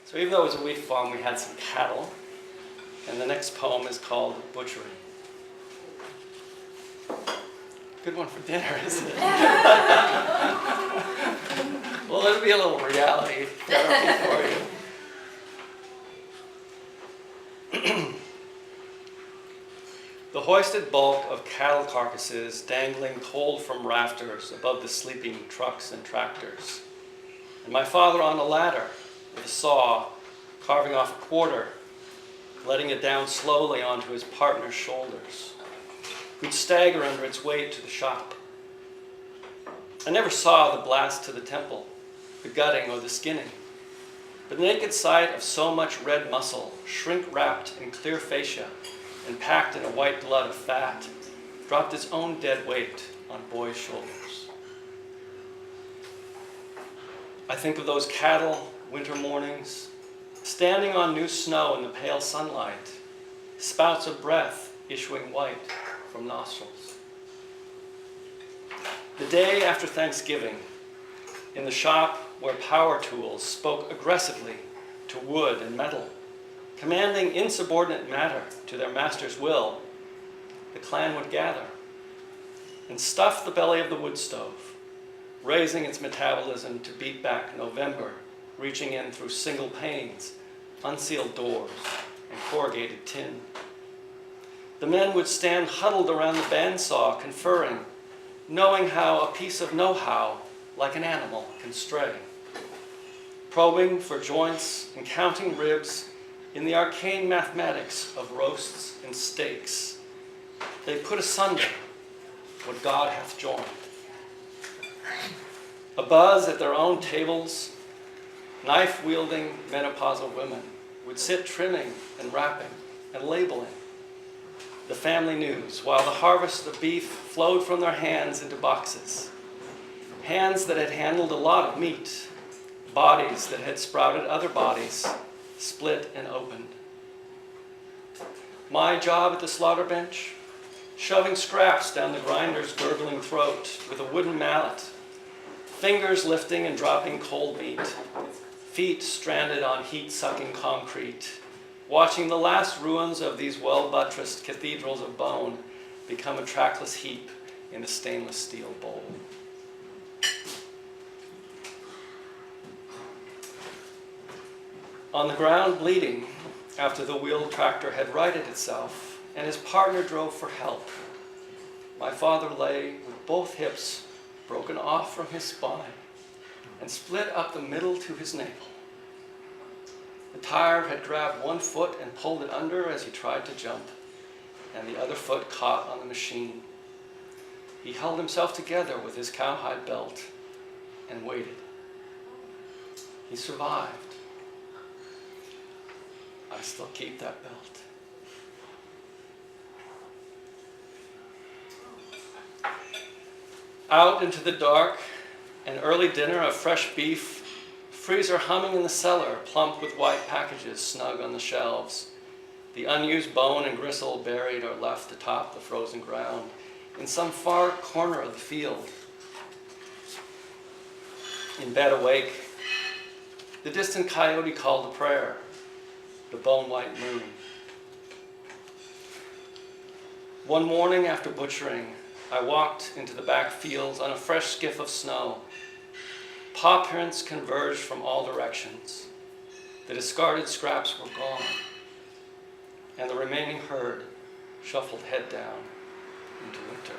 So even though it was a wheat farm, we had some cattle. And the next poem is called Butchery. Good one for dinner, isn't it? Well, it'll be a little reality therapy for you. The hoisted bulk of cattle carcasses dangling cold from rafters above the sleeping trucks and tractors. And my father on a ladder with a saw, carving off a quarter, letting it down slowly onto his partner's shoulders, who'd stagger under its weight to the shop. I never saw the blast to the temple, the gutting or the skinning, but the naked sight of so much red muscle, shrink-wrapped in clear fascia and packed in a white glut of fat, dropped its own dead weight on boys' shoulders. I think of those cattle winter mornings, standing on new snow in the pale sunlight, spouts of breath issuing white from nostrils. The day after Thanksgiving, in the shop where power tools spoke aggressively to wood and metal, commanding insubordinate matter to their master's will, the clan would gather and stuff the belly of the wood stove, raising its metabolism to beat back November, reaching in through single panes, unsealed doors, and corrugated tin. The men would stand huddled around the bandsaw, conferring, knowing how a piece of know-how, like an animal, can stray, probing for joints and counting ribs in the arcane mathematics of roasts and steaks. They put asunder what God hath joined. Abuzz at their own tables, knife-wielding menopausal women would sit trimming and wrapping and labeling the family news while the harvest of beef flowed from their hands into boxes. Hands that had handled a lot of meat, bodies that had sprouted other bodies, split and opened. My job at the slaughter bench, shoving scraps down the grinder's gurgling throat with a wooden mallet, fingers lifting and dropping cold meat, feet stranded on heat-sucking concrete, watching the last ruins of these well-buttressed cathedrals of bone become a trackless heap in a stainless steel bowl. On the ground bleeding, after the wheeled tractor had righted itself and his partner drove for help, my father lay with both hips broken off from his spine and split up the middle to his navel. The tire had grabbed one foot and pulled it under as he tried to jump, and the other foot caught on the machine. He held himself together with his cowhide belt and waited. He survived. I still keep that belt. Out into the dark, an early dinner of fresh beef, freezer humming in the cellar, plump with white packages snug on the shelves, the unused bone and gristle buried or left atop the frozen ground in some far corner of the field. In bed awake, the distant coyote called a prayer, the bone-white moon. One morning after butchering, I walked into the back fields on a fresh skiff of snow. Paw prints converged from all directions. The discarded scraps were gone, and the remaining herd shuffled head down into winter.